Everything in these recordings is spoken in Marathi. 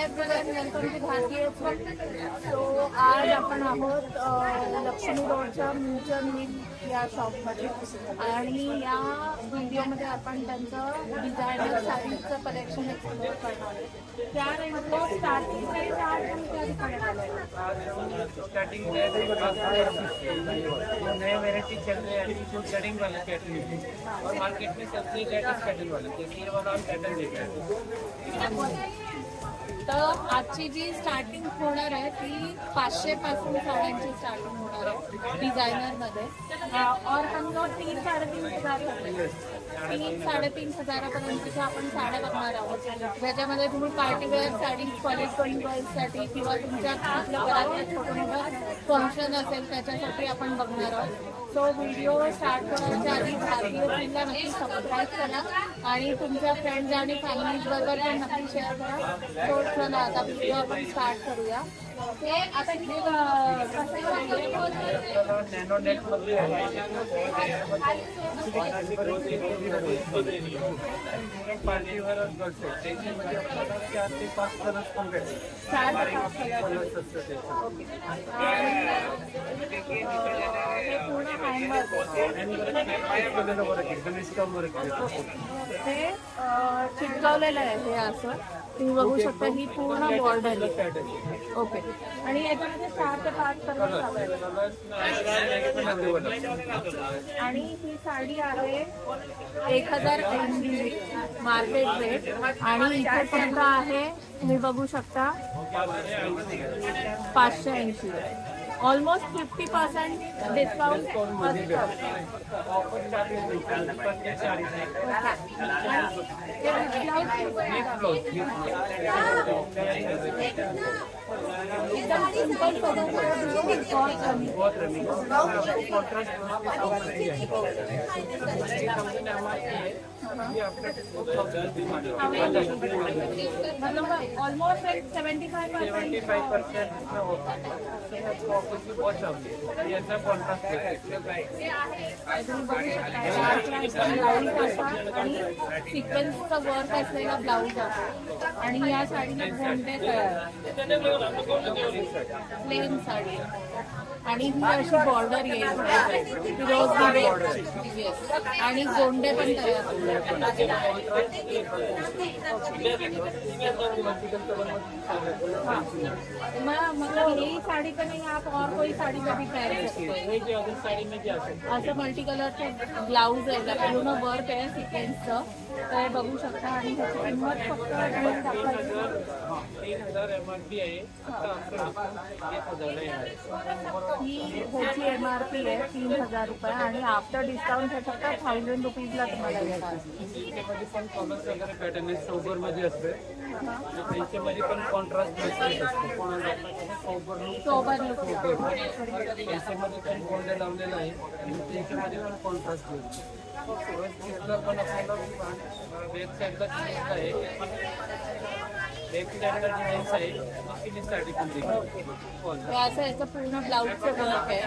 एवरीवन, वेलकम टू भारतीय एक्सप्रेस. सो आज आपण आहोत लक्ष्मी रोडच्या म्युच्युअल मिल या शॉपमध्ये आणि या व्हिडिओमध्ये आपण त्यांचं डिझायनर साडीचं कलेक्शन एक्सप्लोअर करणार आहे. त्या रेंजला स्टार्टिंग रेंज आज त्या ठिकाणी स्टार्टिंग नए वेराइटी चल रहे हैं जो कटिंग वाले पैटर्न और मार्केट में सबसे लेटेस्ट पैटर्न वाले ये वाला हम पैटर्न देख रहे हैं. तर आजची जी स्टार्टिंग होणार आहे ती 500 पासून साड्यांची स्टार्टिंग होणार आहे डिझायनरमध्ये. और हम लोग 3-3.5 हजारापर्यंतच्या आपण साड्या बघणार आहोत, ज्याच्यामध्ये तुम्ही पार्टीवेअर साडी, कॉलेज गोईंग गर्ल्ससाठी किंवा तुमच्या आपल्या घरात छोटं मोठं फंक्शन असेल त्याच्यासाठी आपण बघणार आहोत. सो व्हिडिओ स्टार्ट करायच्या आधी भारतीय फिल्मला नक्की सबस्क्राईब करा आणि तुमच्या फ्रेंड्स आणि फॅमिलीज बरोबर पण नक्की शेअर करा. सो चला आता व्हिडिओ आपण स्टार्ट करूया. आता नॅनो नेट मध्ये पार्टीवेअर गर्ल्स त्याच्यामध्ये आपल्याला 4 ते 5 कलर्स पण भेटतील. 4 ते 5 कलर्स असतात ओके. हे पूर्ण हँडवर्क हे चिटकवलेलं आहे. हे असं तुम्ही बघू शकता. ही पूर्ण बॉर्डर आहे. ओके. आणि याच्यामध्ये 4 ते 5 कलर आणि ही साडी आहे 1080 मार्केट रेट आणि इथेपर्यंत आहे तुम्ही बघू शकता 580. ऑलमोस्ट 50% डिस्काउंट एकदम सिंपल मतलब ऑलमोस्ट 75% सिक्वेन्सचा वर्क असलेला ब्लाऊज आहे आणि या साडीला गोंडे प्लेन साडी आणि ही अशी बॉर्डर येईल फिरोजी आणि गोंडे पण तयार. मतलब यही साड़ी का नहीं, आप और कोई साड़ी में भी पहन सकते हैं. असं मल्टी कलरचे ब्लाऊज आहे, पूर्ण वर्क आहे सिक्वेन्सचं. तर बघू शकता आणि ह्याची किंमत फक्त ही ह्याची MRP आहे 3000 रुपये आणि आफ्टर डिस्काउंट हे फक्त 1000 रुपीजला तुम्हाला येणार. पॅटर्न सोबर मध्ये असते त्याच्यामध्ये पण कॉन्ट्रास्ट सोबर लुक त्याच्यामध्ये पण गोल्डन लावलेलं आहे आणि त्याच्यामध्ये पण कॉन्ट्रास्ट पण आपल्याला वेब साईडला आहे. असं याचं पूर्ण ब्लाऊजचं वर्क आहे.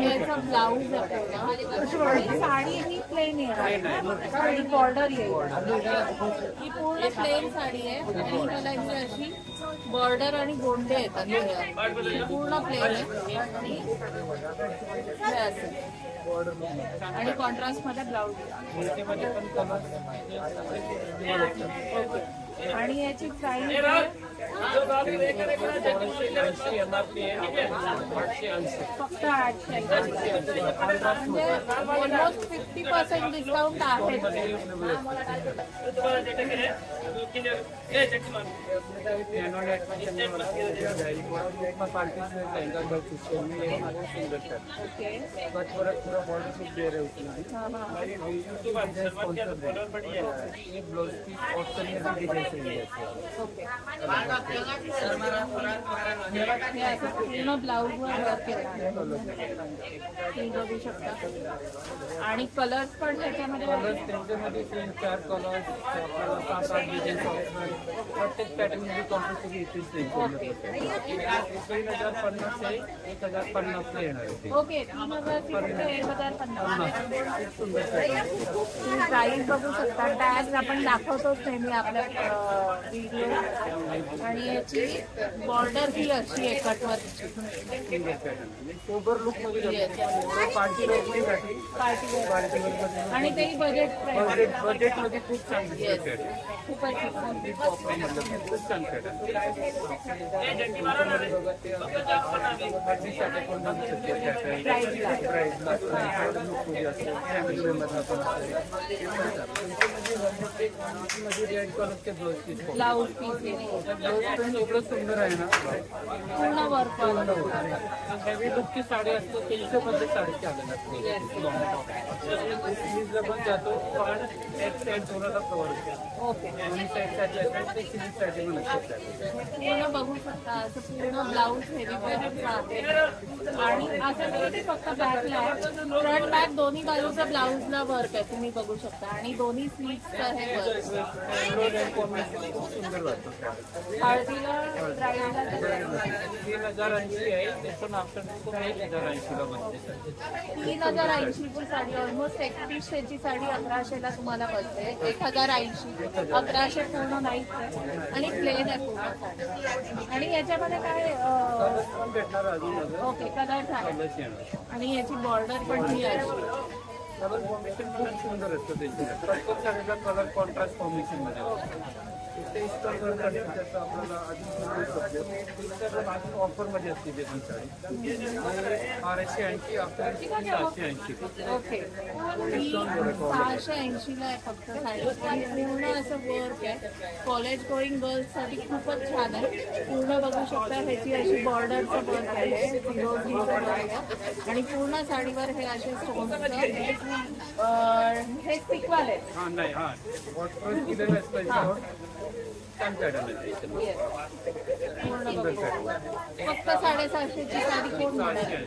याचा ब्लाऊज आहे साडी ही प्लेन येणार आणि बॉर्डर येईल. ही पूर्ण प्लेन साडी आहे आणि त्याला ही अशी बॉर्डर आणि गोंडे येतात. पूर्ण प्लेन आहे आणि कॉन्ट्रास्ट मध्ये ब्लाऊज आणि याची प्राइस फक्त 800. म्हणजे ऑलमोस्ट 50% डिस्काउंट आहे. हे असं पूर्ण ब्लाऊज वर वर्क केलं तुम्ही बघू शकता. आणि कलर्स पण त्याच्यामध्ये कलर्स त्यांच्यामध्ये 3-4 कलर्स, 7-8 डिझाईन्स प्रत्येक पॅटर्नमध्ये कॉम्पल्सरी येतील. 1050 ते 1050 ला येणार आहे. ओके 3050. सुंदर तुम्ही प्राईस बघू शकता. टॅग आपण दाखवतोच नेहमी आपल्या व्हिडिओ. आणि याची बॉर्डर ही अशी आहे कटवर्कची. सोबर लुक मध्ये पार्टी वेअर आणि तेही बजेट बजेट मध्ये खूप छान दिसते. खूपच खूप छान पॅटर्न. ब्लाऊज पीस एवढं सुंदर आहे ना. पूर्ण वर्क हेवी लुकची साडी असते 300 मध्ये साडीची आलेली पण जातो पण एक साईड थोडासा कव्हर होतो. ओके दोन्ही साईडसाठी असतात ते सिरीजसाठी पण असतात. पूर्ण बघू शकता असं पूर्ण ब्लाऊज हेवी बजेटचा आहे. आणि असं नाही ते फक्त बॅकला आहे, फ्रंट बॅक दोन्ही बाजूचं ब्लाऊजला वर्क आहे तुम्ही बघू शकता. आणि दोन्ही स्लीव्सचं हे वर्क सुंदर वाटतं. हळदीला ब्राईडला 3080 आहे ते पण आफ्टर 1080 ला बनते. 3080 ची साडी ऑलमोस्ट 3100 ची साडी 1100 ला तुम्हाला बसते. 1080 1100 पूर्ण नाही आणि प्लेन आहे पूर्ण साडी. आणि याच्यामध्ये काय पण भेटणार अजून ओके कलर आहे. आणि याची बॉर्डर पण ही अशी कलर कॉम्बिनेशन खूप सुंदर असतं त्यांची. प्रत्येक साडीचा कलर कॉन्ट्रास्ट कॉम्बिनेशन मध्ये आपल्याला अजून ऑफर मध्ये असते ते पण साडी 680 आफ्टर 780. ओके 680 ला आहे फक्त साडी. आणि पूर्ण असं वर्क आहे. कॉलेज गोईंग गर्ल्स साठी खूपच छान आहे. पूर्ण बघू शकता ह्याची अशी बॉर्डरचं वर्क आहे. आणि पूर्ण साडीवर हे असे स्टोन्स हे स्टिकवाले नाही हा दिलेलं असतं. छान पॅटर्न आहे. फक्त 750 ची साडी कोण म्हणणार?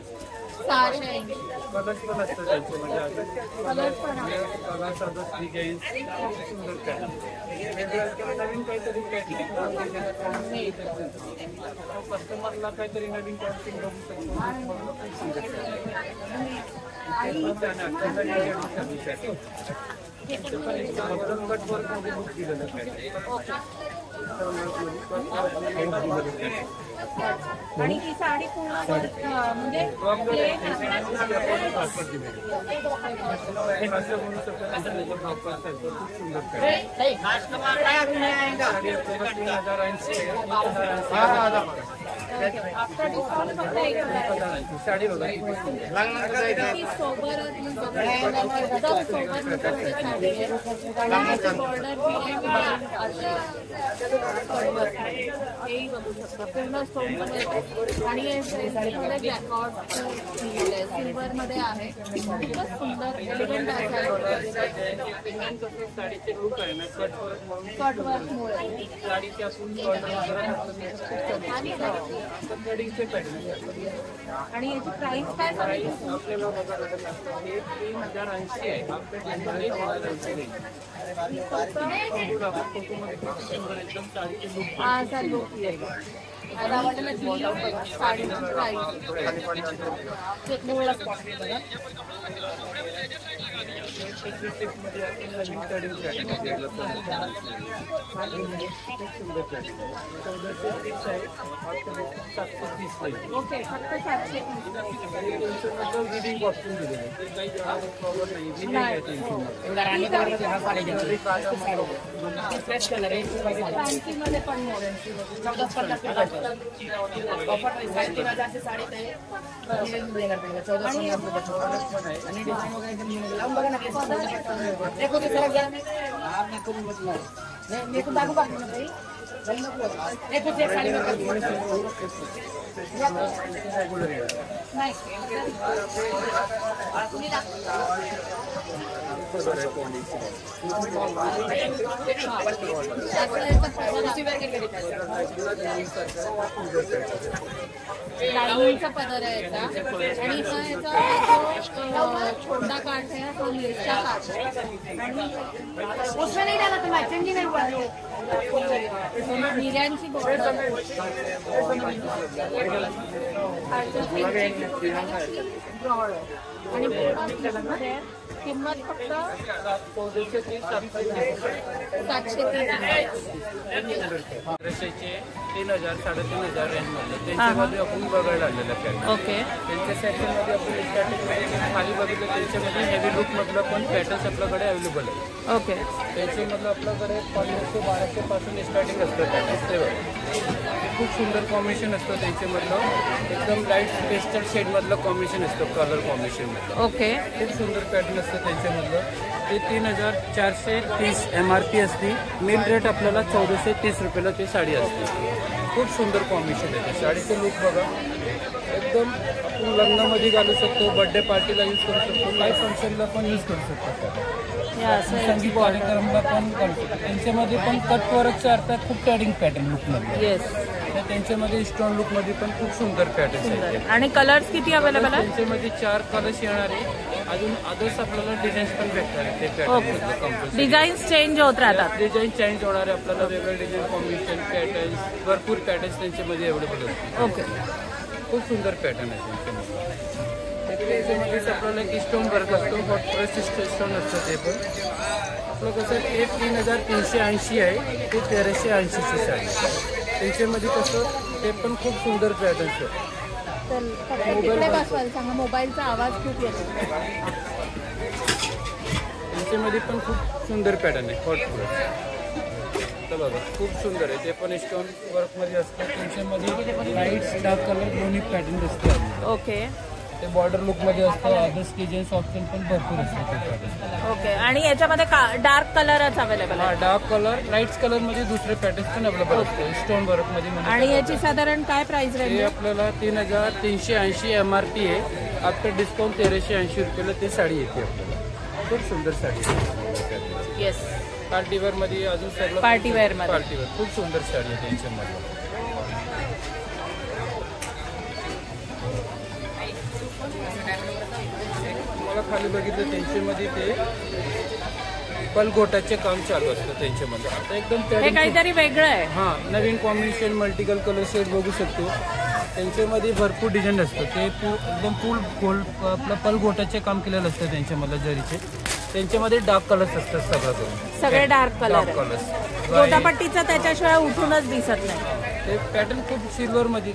680 कलर्स पण असतं त्यांचे म्हणजे कलर्स पण आहे. कलर्स असतात डिझाईन्स सुंदर पॅटर्न. नवीन काहीतरी कस्टमरला काहीतरी नवीन कॉन्सेप्ट बघू आणि ही साडी पूर्ण म्हणजे आफ्टर डिस्काउंट फक्त 1000 साडी बघा सोबत बॉर्डर हेही बघू शकता पूर्ण स्टोन आणि जॅकॉट सिल्वर मध्ये आहे. खूपच सुंदर एलिगंट आहे. साडीचे लुक आहे ना कट वर्क मुळे साडीच्या आणि याची प्राइस काय सांगितली? आपल्याला बघायला 3080 आहे. हा असा लुक येईल. आता वाटलं की साडीची प्राइस ओके फक्त 750 मध्ये पण रेग्युलर नाही लाईनीचा पदर आहे याचा आणि हा याचा छोटा काठ आहे तो मिरच्या काठ आणि उसमें नहीं डाला तो मैचेंगी नहीं हुआ हिऱ्यांची बॉर्डर आणि किंमत फक्त 730 3,000 3,500 रेंज मध्ये त्यांच्यामध्ये आपण बघायला आलेलं पॅटर्न. ओके त्यांच्या सेक्शनमध्ये आपण स्टार्टिंगमध्ये खाली बघितलं त्यांच्यामध्ये हेवी लुक मधलं पण पॅटर्न्स आपल्याकडे अवेलेबल आहे. ओके त्यांच्यामधलं आपल्याकडे 1500-1200 पासून स्टार्टिंग असतं पॅटर्न्स. ते खूप सुंदर कॉम्बिनेशन असतं त्यांच्यामधलं. एकदम लाईट पेस्टल शेड मधलं कॉम्बिनेशन असतं कलर कॉम्बिनेशन मधलं. ओके खूप सुंदर पॅटर्न असतं त्यांच्यामधलं. ते 3,430 MRP असते. मेन रेट आपल्याला 1,430 रुपयाला ती साडी असते. खूप सुंदर कॉम्बिनेशन आहे. साडीचं लुक बघा एकदम आपण लग्नामध्ये घालू शकतो, बर्थडे पार्टीला यूज करू शकतो, काही फंक्शनला पण यूज करू शकतो, संगीत कार्यक्रमला पण घालू शकतो. त्यांच्यामध्ये पण कट वर्कच्या अर्थात खूप ट्रेडिंग पॅटर्न लुकमध्ये. येस त्यांच्यामध्ये स्टोन लुकमध्ये पण खूप सुंदर पॅटर्न आहेत. आणि कलर्स किती अवेलेबल आहे? त्यांच्यामध्ये 4 कलर्स येणार आहे. अजून अदर्स आपल्याला डिझाईन्स पण भेटणार आहे. ते पॅटर्न डिझाईन्स चेंज होत राहतात. डिझाईन चेंज होणार आहे. आपल्याला वेगवेगळे डिझाईन कॉम्बिनेशन पॅटर्न्स भरपूर पॅटर्न्स त्यांच्यामध्ये अवेलेबल असतात. ओके खूप सुंदर पॅटर्न आहे त्यांच्यामध्ये. त्याच्यामध्येच आपल्याला एक स्टोन वर्क असतो, हॉट प्रेस स्टोन असतं. ते पण आपलं कसं ते 3,380 आहे. ते 1,380ची साडी. त्यांच्यामध्ये कसं ते पण खूप सुंदर पॅटर्न्स आहे. तिकडे बसवायला सांगा, मोबाईलचा आवाज खूप येतो. त्यांच्यामध्ये पण खूप सुंदर पॅटर्न आहे हॉट प्रेस. तर बघा खूप सुंदर आहे. ते पण स्टोन वर्कमध्ये असतं. त्यांच्यामध्ये लाईट डार्क कलर दोन्ही पॅटर्न असते. ओके ते बॉर्डर लुकमध्ये असतं. अदर्स डिझाईन्स ऑप्शन पण भरपूर असतात. ओके आणि याच्यामध्ये डार्क कलरच अवेलेबल आहे? डार्क कलर लाईट कलर मध्ये दुसरे पॅटर्न पण अवेलेबल असते स्टोन वर्क मध्ये. आणि याची साधारण काय प्राइस हे रेंज? आपल्याला 3,380 MRP आहे. आफ्टर डिस्काउंट 1,380 रुपयाला ती साडी येते आपल्याला. खूप सुंदर साडी. येस पार्टीवेअर मध्ये अजून सगळं पार्टीवेअर मध्ये. पार्टीवेअर खूप सुंदर साडी आहे त्यांच्यामध्ये. तुम्हाला खाली बघितलं त्यांच्यामध्ये ते पलगोटाचे काम चालू असतं त्यांच्यामध्ये. आता एकदम हे काहीतरी वेगळं आहे. हा नवीन कॉम्बिनेशन मल्टिकल कलर शेड बघू शकतो. त्यांच्यामध्ये भरपूर डिझाईन असतं. ते एकदम फुल गोल्ड आपलं पलगोटाचे काम केलेलं असतं त्यांच्यामध्ये जरीचे. त्यांच्यामध्ये डार्क कलर्स असतात सगळे डार्क कलर. गोटापट्टीचा त्याच्याशिवाय उठूनच दिसत नाही. ते पॅटर्न खूप सिल्वर मध्ये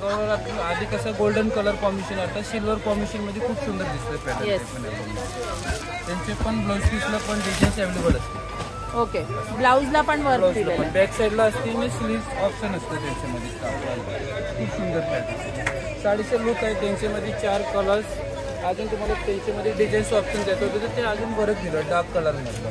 आधी कसं गोल्डन कलर कॉम्बिनेशन आता सिल्वर कॉम्बिनेशन मध्ये खूप सुंदर दिसतं पॅटर्न. त्यांचे पण ब्लाउज पीसला पण डिझाईन्स अवेलेबल असते. ओके ब्लाउजला पण वर्क दिलेलं आहे. बॅक साईडला असते आणि स्लीव्ह ऑप्शन असतं त्यांच्यामध्ये. खूप सुंदर पॅटर्न. साडीचं लुक आहे त्यांच्यामध्ये 4 कलर्स. अजून तुम्हाला त्यांच्यामध्ये डिझाईन्स ऑप्शन देत होते तर ते अजून बरंच दिलं डार्क कलर मधलं.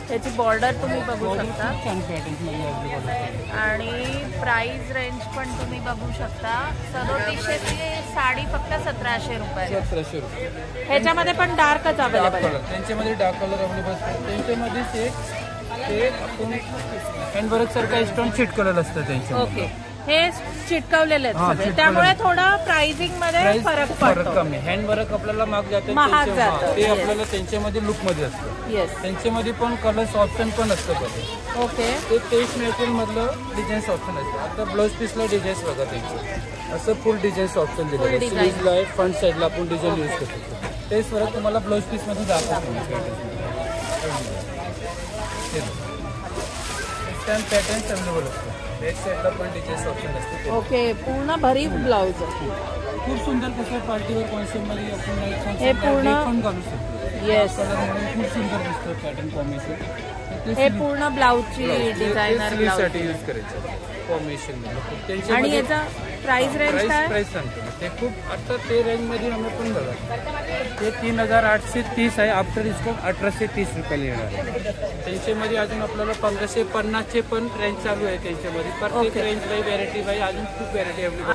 त्याची बॉर्डर तुम्ही बघू शकता. छान पॅटर्न आणि प्राइस रेंज पण तुम्ही बघू शकता. 3700ची साडी फक्त 1,700 रुपये. 1,700 रुपये. ह्याच्यामध्ये पण डार्कच अवेलेबल आहे. त्यांच्यामध्ये डार्क कलर अवेलेबल असतात. त्यांच्यामध्येच ते आपण हँडवर्क सारखा स्टोन चिटकलेलं असतं त्यांच्या. ओके हे चिटकवलेले आहेत सगळे. त्यामुळे थोडं प्राइसिंग मध्ये फरक पडतो. कमी हँडवर्क आपल्याला महाग जातं. ते आपल्याला त्यांच्यामध्ये लुक मध्ये असतं. येस त्यांच्यामध्ये पण कलर्स ऑप्शन पण असतं. ओके ते तेच मॅटेरियल मधलं डिझाईन्स ऑप्शन असतं. आता ब्लाउज पीसला डिझाईन्स बघा त्यांचे असं फुल डिझाईन्स ऑप्शन दिलेलं आहे. स्लीव्हला आहे फ्रंट साईडला आपण डिझाईन यूज करू शकतो. तेच फरक तुम्हाला ब्लाउज पीस मध्ये दाखवतो. पॅटर्न्स अवेलेबल असतो. बॅक साईडला पण डिझाईन्स ऑप्शन असते. ओके पूर्ण भरीव ब्लाउज. खूप सुंदर कसं पार्टीवर कॉन्सेप्ट मध्ये आपण हे पूर्ण पण घालू शकतो. येस खूप सुंदर दिसतं पॅटर्न कॉम्बिनेशन. हे पूर्ण ब्लाउजची डिझायनर ब्लाउज साठी यूज करायचं कॉम्बिनेशन मध्ये. आणि याचा प्राइस रेंज काय? प्राइस सांगतो ते खूप आता ते रेंज मध्ये आम्ही पण बघा ते 3,830 आहे. आफ्टर डिस्काउंट 1,830 रुपयाला येणार आहे. त्यांच्यामध्ये अजून आपल्याला 1,550चे पण रेंज चालू आहे त्यांच्यामध्ये. प्रत्येक रेंज बाय व्हॅरायटी बाय अजून खूप व्हॅरायटी अवेलेबल.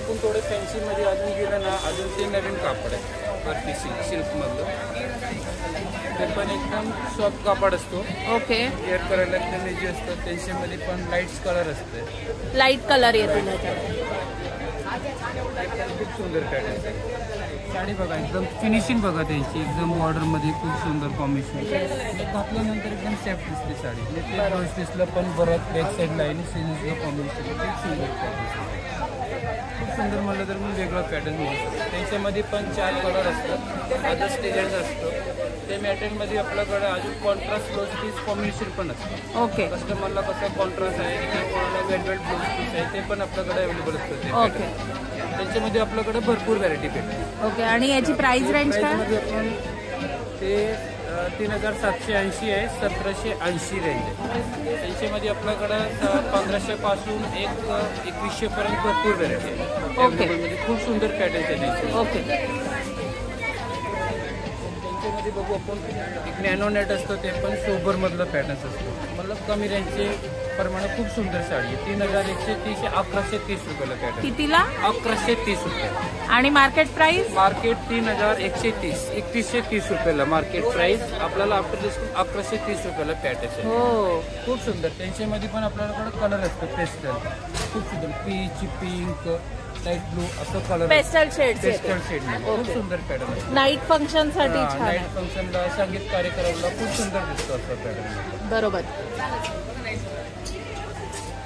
आपण थोडे फॅन्सी मध्ये अजून गेलं ना, अजून ते नवीन कापड आहे वरती सिल्क मधलं. ते पण एकदम सॉफ्ट कापड असतो. ओके. वेअर करायला एकदम इझी असतं. त्यांच्यामध्ये पण लाईट कलर असते. लाईट कलर येतो त्याच्यात. खूप सुंदर पॅटर्न आहे. साडी बघा एकदम फिनिशिंग बघा त्यांची एकदम बॉर्डर मध्ये खूप सुंदर कॉम्बिनेशन. घातल्यानंतर एकदम सेफ दिसते साडी. ते ब्लाउज पीसला पण परत बॅक साईडला आहे आणि सिरीजला कॉम्बिनेशन खूप सुंदर पॅटर्न. खूप सुंदर म्हटलं तर मी वेगळा पॅटर्न मिळू शकतो. त्यांच्यामध्ये पण 4 कलर असतात. अदर्स डिझाईन्स असतं. ते मॅटर्नमध्ये आपल्याकडे अजून कॉन्ट्रास्ट ब्लाउज पीस कॉम्बिनेशन पण असतं. ओके. कस्टमरला कसं कॉन्ट्रास्ट आहे किंवा वेलवेट ब्लाउज पीस आहे ते पण आपल्याकडे अवेलेबल असतं. ओके. त्यांच्यामध्ये आपल्याकडे भरपूर व्हरायटी भेटते. ओके. आणि याची प्राइस रेंज काय? आपण ते 3780 आहे, 1780 रेंज आहे. त्यांच्यामध्ये आपल्याकडं 1500 पासून 2100 पर्यंत भरपूर व्हरायटी आहे. ओके. खूप सुंदर पॅटर्न आहे त्यांचे. ओके. त्यांच्यामध्ये बघू आपण एक नॅनो नेट असतो ते पण सोबर मधलं पॅटर्न असतो. मतलब कमी रेंजचे प्रमाणे खूप सुंदर साडी आहे. 3130 1130 रुपयाला पॅटर्न. कितीला? 1130 रुपये. आणि मार्केट प्राइस? मार्केट 3130 3130 रुपयाला मार्केट प्राइस. आपल्याला आफ्टर डिस्काउंट 1130 रुपयाला पॅटर्न. हो. खूप सुंदर. त्यांच्यामध्ये पण आपल्याकडे कलर असतो पेस्टल. खूप सुंदर पीच, पिंक, लाईट ब्लू असं colour. Pastel shade. Pastel shade खूप सुंदर पॅटर्न आहे. नाईट फंक्शन साठी छान आहे. नाईट फंक्शनला संगीत कार्यक्रमाला खूप सुंदर दिसतो असं पॅटर्न. बरोबर.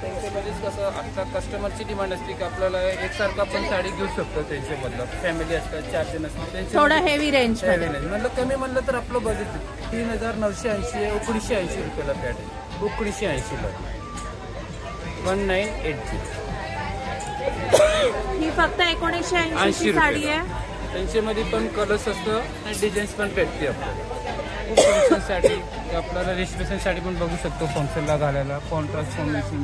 त्यांच्यामध्येच कसं आता कस्टमरची डिमांड असते की आपल्याला एकसारखा आपण साडी घेऊ शकतो. त्यांच्यामधलं फॅमिली असतात, 4 जण असतात. थोडा हेवी रेंज. म्हणलं कमी म्हणलं तर आपलं बजेट 3980 आहे. 1980 रुपयाला पॅटर्न. 1980 ला 1980. ही फक्त 1980 साडी आहे. त्यांच्यामध्ये पण कलर्स असतं आणि डिझाईन्स पण भेटते आपल्याला. खूप फंक्शनसाठी आपल्याला रिसेप्शन साठी पण बघू शकतो. फंक्शनला घालायला कॉन्ट्रास्ट कॉम्बिनेशन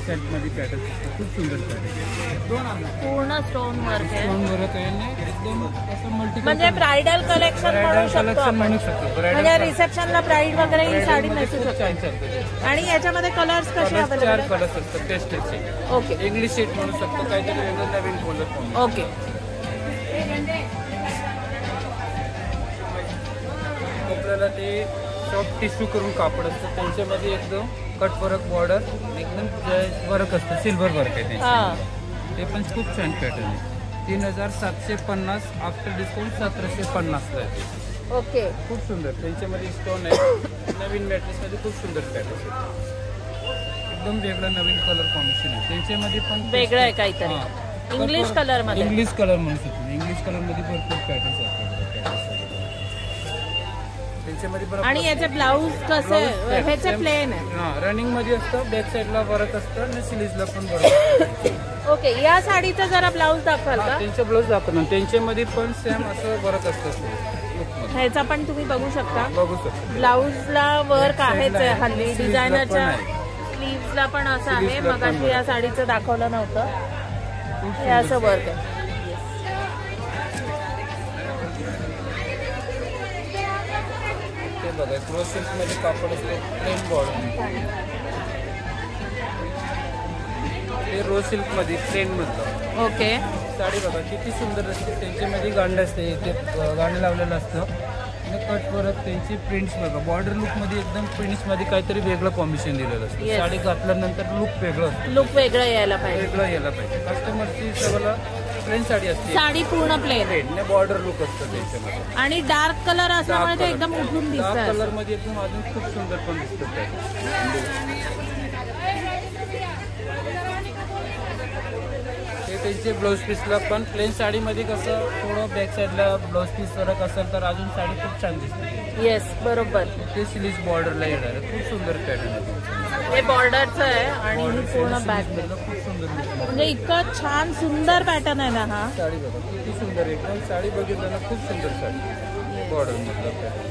सेटमध्ये पॅटर्न असतं. खूप सुंदर पॅटर्न. पूर्ण स्टोन वर्क आहे. स्टोन वर्क आहे ना एकदम असं मल्टी. म्हणजे ब्रायडल कलेक्शन म्हणू शकतो. म्हणजे रिसेप्शनला ब्राईड वगैरे ही साडी नेसू शकतो. छान चालतं. आणि याच्यामध्ये कलर्स कसे अवेलेबल 4 कलर्स असतात. पेस्टलचे. ओके. इंग्लिश शेड म्हणू शकतो. काहीतरी वेगळं नवीन बोलत. ओके. आपल्याला ते सॉफ्ट टिश्यू करून कापड असतं. त्यांच्यामध्ये एकदम कट वर्क बॉर्डर एकदम वर्क असतं. सिल्वर वर्क आहे ते पण खूप छान पॅटर्न आहे. 3750 आफ्टर डिस्काउंट 1750 आहे. ओके. खूप सुंदर. त्यांच्यामध्ये स्टोन आहे. नवीन मॅट्रेसमध्ये खूप सुंदर पॅटर्न आहे. एकदम वेगळं नवीन कलर कॉम्बिनेशन आहे. त्यांच्यामध्ये पण वेगळं आहे काहीतरी. इंग्लिश कलर मध्ये. इंग्लिश कलर म्हणू शकतो. इंग्लिश कलर मध्ये भरपूर पॅटर्न्स असतात. आणि याचे ब्लाऊज कसे? ह्याचे प्लेन आहे. रनिंग मध्ये असतं. बॅक साईडला वर्क असतं आणि स्लीव्हला पण वर्क. ओके. या साडीचा जरा ब्लाऊज दाखवाल का? त्यांचा ब्लाऊज दाखवणार. त्यांच्यामध्ये पण सेम असं वर्क असतं. ह्याचा पण तुम्ही बघू शकता. बघू शकता. ब्लाऊजला वर्क आहेच हल्ली. डिझायनरच्या स्लीव्हला पण असं आहे. मगाशी या साडीचं दाखवलं नव्हतं. हे असं वर्क आहे. बघा क्रो सिल्क मध्ये कापड असते. Plain border. ते रो सिल्क मध्ये प्लेन मधलं. ओके. साडी बघा किती सुंदर असते. त्यांच्यामध्ये गांड असते. ते गांड लावलेलं असतं आणि कट परत त्यांची प्रिंट्स बघा. बॉर्डर लुक मध्ये एकदम प्रिंट्स मध्ये काहीतरी वेगळं कॉम्बिनेशन दिलेलं असतं. साडी घातल्यानंतर लुक वेगळं असतं. लुक वेगळं यायला पाहिजे. कस्टमरची सगळं प्लेन साडी असते. साडी पूर्ण प्लेन. बॉर्डर लुक असतं त्यांच्यामध्ये. आणि डार्क कलर असल्यामुळे ते एकदम उठून दिसतं. डार्क कलर मध्ये एकदम अजून खूप सुंदर पण दिसतं. ते त्यांचे ब्लाऊज पीसला पण प्लेन साडीमध्ये कसं थोडं बॅक साईडला ब्लाऊज पीस फरक असेल तर अजून साडी खूप छान दिसते. येस बरोबर. ते स्लीव्ह बॉर्डरला येणार खूप सुंदर पॅटर्न आहे. हे बॉर्डरचं आहे आणि ही पूर्ण बॅक. खूप सुंदर म्हणजे इतकं छान सुंदर पॅटर्न आहे ना हा. साडी बघा किती सुंदर. एकदम साडी बघितलं ना खूप सुंदर साडी. बॉर्डर मधलं पॅटर्न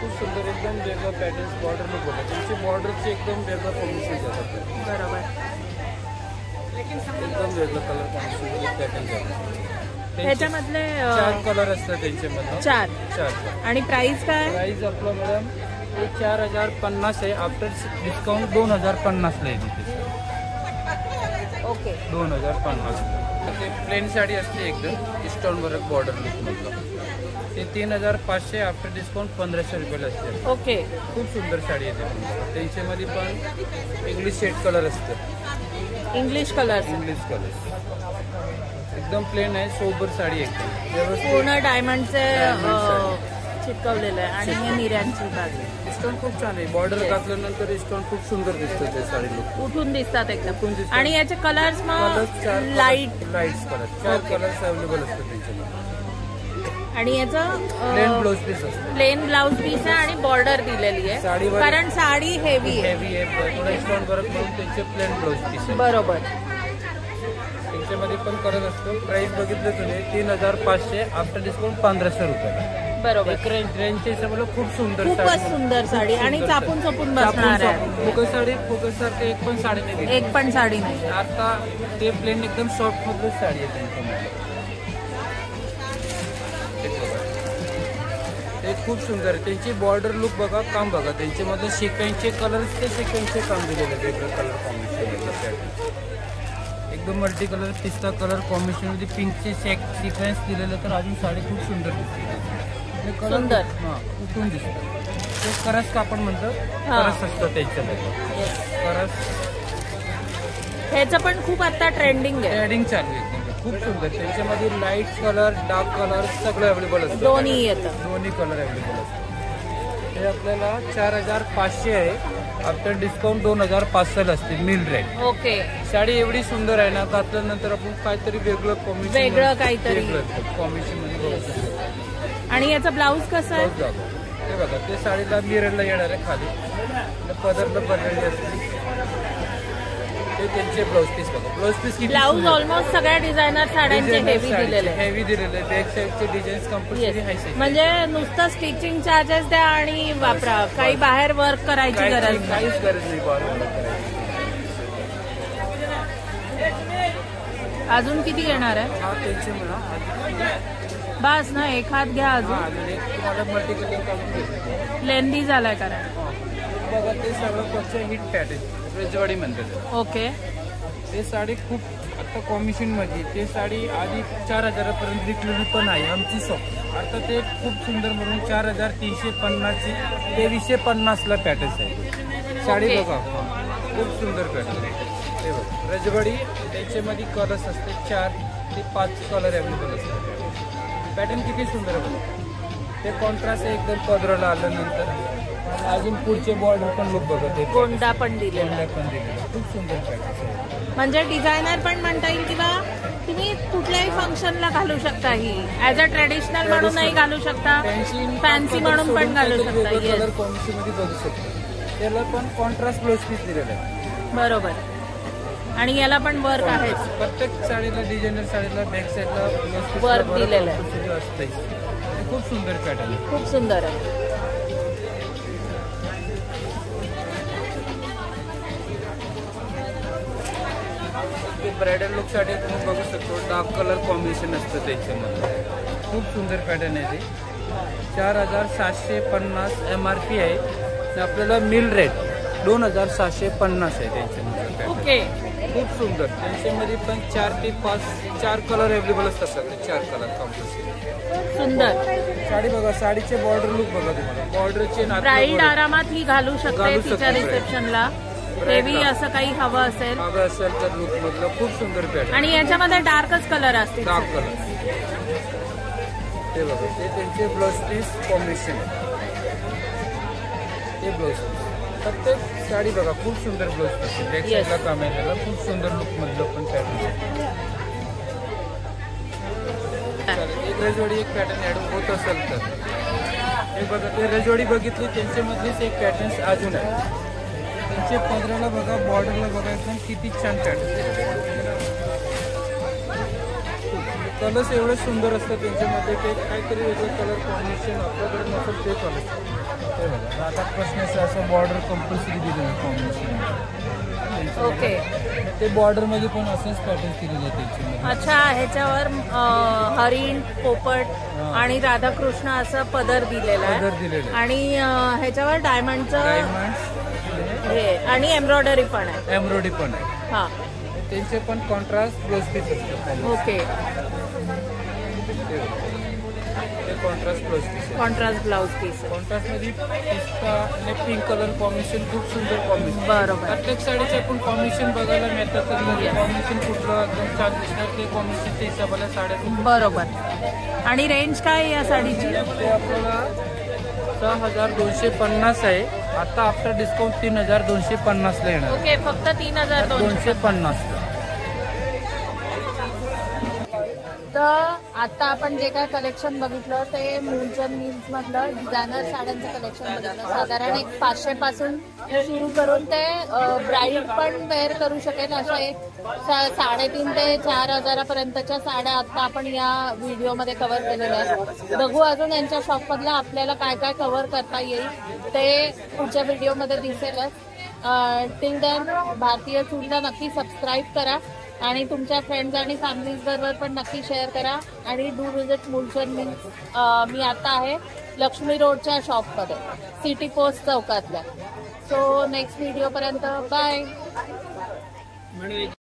खूप सुंदर. एकदम वेगळं पॅटर्न बॉर्डर मध्ये बघा. त्यांचे बॉर्डरचे एकदम वेगळं कॉम्बिनेशन जातात. बरोबर. एकदम वेगळं कलर कॉम्बिनेशन पॅटर्न जातात. ह्याच्यामधले 4 कलर असतात त्यांच्यामधलं. 4. आणि प्राइस काय? प्राइस आपलं मॅडम 4050 आहे. आफ्टर डिस्काउंट 2050 ला येते. ओके 2050. ते प्लेन साडी असते एकदम स्टोन वर्क बॉर्डर लुक मधलं, ते 3500 आफ्टर डिस्काउंट 1500 रुपयाला असते. ओके. खूप सुंदर साडी येते. त्यांच्यामध्ये पण इंग्लिश शेड कलर असतं. इंग्लिश कलर एकदम प्लेन आहे, सोबर साडी एकदम व्यवस्थित. पूर्ण डायमंडचे चिटकवलेलं आहे आणि हे निऱ्यांची बाजू. स्टोन खूप छान आहे. बॉर्डर घातल्यानंतर स्टोन खूप सुंदर दिसतं ते साडी लुक. उठून दिसतात एकदम. उठून दिसतात. आणि याचे कलर्स मग लाईट कलर 4 कलर्स अवेलेबल असतात त्यांच्यामध्ये. आणि याचं प्लेन ब्लाउज पीस असतं. प्लेन ब्लाउज पीस आहे आणि बॉर्डर दिलेली आहे साडीवर कारण साडी हेवी आहे. हेवी आहे, थोडं स्टोन वर्क म्हणून त्यांचे प्लेन ब्लाउज पीस आहे. बरोबर. त्यांच्यामध्ये पण कलर असतो. प्राइस बघितलं तुम्ही 3500 आफ्टर डिस्काउंट 1500 रुपये. बरोबर. रेंजच्या हिशोबाला खूप सुंदर खूपच सुंदर साडी आणि चापून चपून बसणार आहे. फोकस साडी, फोकस सारखं एक पण साडी नाही, एक पण साडी नाही. आता ते प्लेन एकदम सॉफ्ट मधलं साडी आहे त्यांच्यामध्ये. ते खूप सुंदर आहे. त्यांची बॉर्डर लुक बघा, काम बघा, त्यांच्यामध्ये सिक्वेन्सचे कलर्स ते सिक्वेन्सचे काम दिलेले आहे. वेगळं कलर कॉम्बिनेशन एकदम मल्टी कलर, पिस्ता कलर कॉम्बिनेशन मध्ये पिंकचे सिक्वेन्स दिलेले, तर अजून साडी खूप सुंदर दिसते. सुंदर उठून दिसतं. ते करस कापड म्हणतो, करस असतं त्यांच्यामध्ये. करस ह्याचं पण खूप आता ट्रेंडिंग आहे. ट्रेंडिंग चालू आहे एकदम खूप सुंदर. त्यांच्यामध्ये लाईट कलर, डार्क कलर सगळं अवेलेबल असतं. दोन्ही येतं. दोन्ही कलर अवेलेबल असतात. हे आपल्याला 4500 आहे. आफ्टर डिस्काउंट 2500 असते मिल रेट. ओके. साडी एवढी सुंदर आहे ना, घातल्यानंतर आपण काहीतरी वेगळं कॉम्बिनेशन, वेगळं काहीतरी कॉम्बिनेशन मध्ये बघू शकतो. आणि याचा ब्लाऊज कसा आहे? हे बघा, ते साडीला मिररला येणार आहे खाली, पदरला बनलेली असते. ते त्यांचे ब्लाऊज पीस बघा. ब्लाऊज पीस ब्लाऊज ऑलमोस्ट सगळ्या डिझायनर साड्यांचे हेवी दिलेले आहे. हेवी दिलेले आहे. बॅक साईडचे डिझाईन्स कंपल्सरी आहे. म्हणजे नुसतं स्टिचिंग चार्जेस द्या आणि वापरा, काही बाहेर वर्क करायची गरज नाही. काहीच गरज नाही बाहेर वर्क करायची. अजून किती येणार आहे? हा त्यांचे म्हणा बस ना, एक हात घ्या अजून. तुम्हाला मल्टी कलर काढून घेतो. लेंदी झालाय कारण. बघा, ते सगळं कच्चं हिट पॅटर्न रजवाडी म्हणतात. ओके. ते साडी खूप आता कॉम्बिनेशन मध्ये, ते साडी आधी 4000 विकलेली पण आहे आमची शॉप. आता ते खूप सुंदर म्हणून 4350 ची 2350 ला पॅटर्न आहे. साडी बघा, खूप सुंदर पॅटर्न आहे. ते बघा रजवाडी, त्याच्यामध्ये कलर्स असते 4 ते 5 कलर अवेलेबल असतात. पॅटर्न किती सुंदर आहे बघा. ते कॉन्ट्रास्ट आहे एकदम पदराला आल्यानंतर. अजून पुढचे बॉर्डर पण लुक बघा, ते गोंडा पण दिलेला. खूप सुंदर पॅटर्न. म्हणजे डिझायनर पण म्हणता येईल किंवा तुम्ही कुठल्याही फंक्शनला घालू शकता. ही ॲज अ ट्रेडिशनल म्हणूनही घालू शकता, फॅन्सी म्हणून पण घालू शकता. कलर कॉम्बिनेशन मध्ये बघू शकता. त्याला पण कॉन्ट्रास्ट ब्लाउज पीस दिलेला आहे. बरोबर. आणि याला पण वर्क आहे. प्रत्येक साडीला, डिझायनर साडीला बॅक साईडला वर्क दिलेलं आहे. खूप सुंदर पॅटर्न आहे. खूप सुंदर आहे. ब्रायडल लुक साठी तुम्ही बघू शकतो, डार्क कलर कॉम्बिनेशन असतं त्याच्यामध्ये. खूप सुंदर पॅटर्न आहे ते. 4750 MRP आहे. आपल्याला मिल रेट 2750 आहे त्यांच्यामध्ये. ओके. खूप सुंदर. त्यांच्यामध्ये पण 4 ते 5 कलर अवेलेबल असतात. सगळे 4 कलर कंपल्सरी. सुंदर साडी बघा, साडीचे बॉर्डर लुक बघा तुम्हाला. बॉर्डरचे ब्राईड आरामात ही घालू शकते तिच्या रिसेप्शनला. हेवी असं काही हवं असेल तर लुक मधलं खूप सुंदर पॅटर्न. आणि याच्यामध्ये डार्कच कलर असतील. डार्क कलर ते बघा, ते त्यांचे ब्लाउज पीस कॉम्बिनेशन. ते ब्लाउज पीस प्रत्येक साडी बघा, खूप सुंदर ब्लाउज पीस आहे. बॅक साईडला काम आहे त्याला. खूप सुंदर लुक मधलं पण पॅटर्न. एक रजवाडी एक पॅटर्न ऍड होत असेल तर हे बघा. ते रजवाडी बघितली, त्यांच्यामधलीच एक पॅटर्न अजून आहे. त्यांचे पदराला बघा, बॉर्डरला बघा, एकदम किती छान पॅटर्न. कलर्स एवढे सुंदर असतात त्यांच्यामध्ये. ते काहीतरी वेगळं कलर कॉम्बिनेशन आपल्याकडे नसेल ते कलर. ते बघा, राधाकृष्णाचं असं बॉर्डर कंपल्सरी दिलेलं कॉम्बिनेशन. ओके. ते बॉर्डर मध्ये पण असंच पॅटर्न केलेलं आहे त्यांच्यामध्ये. अच्छा. ह्याच्यावर हरिण, पोपट आणि राधाकृष्ण असं पदर दिलेला आहे. आणि ह्याच्यावर डायमंडचं हे आणि एम्ब्रॉयडरी पण आहे. एम्ब्रॉयडरी पण आहे. हा. त्यांचे पण कॉन्ट्रास्ट ब्लाउज पीस असतात. ओके, हे कॉन्ट्रास्ट ब्लाउज पीस आहे. Contrast blouse piece. कॉन्ट्रास्ट मध्ये पिस्ता आणि पिंक कलर कॉम्बिनेशन खूप सुंदर कॉम्बिनेशन. बरोबर. प्रत्येक साडीचे पण कॉम्बिनेशन बघायला मिळतात. कॉम्बिनेशन कुठलं एकदम छान दिसणार ते कॉम्बिनेशनच्या हिशोबाला साड्या. बरोबर. आणि रेंज काय आहे या साडीची? ते आपल्याला 6250 आहे. आता आफ्टर डिस्काउंट 3250 ला येणार. ओके, फक्त 3250. तर आता आपण जे काय कलेक्शन बघितलं ते मूलचंद मिल्स मधलं डिझायनर साड्यांचं कलेक्शन बघितलं. साधारण एक 500 पासून सुरू करून ते ब्राईड पण वेअर करू शकेल अशा एक 3,500 ते 4,000 पर्यंतच्या साड्या आता आपण या व्हिडिओमध्ये कव्हर केलेल्या आहेत. बघू अजून यांच्या शॉपमधलं आपल्याला काय काय कव्हर करता येईल ते पुढच्या व्हिडिओमध्ये दिसेलच. टिल देन भारतीय चूलला नक्की सबस्क्राईब करा आणि तुमच्या फ्रेंड्स आणि फॅमिलीज बरोबर पण नक्की शेअर करा. आणि डू विजिट मूलचंद मिल्स. मी आता आहे लक्ष्मी रोडच्या शॉपमध्ये, सिटी पोस्ट चौकातल्या. सो नेक्स्ट व्हिडिओपर्यंत बाय.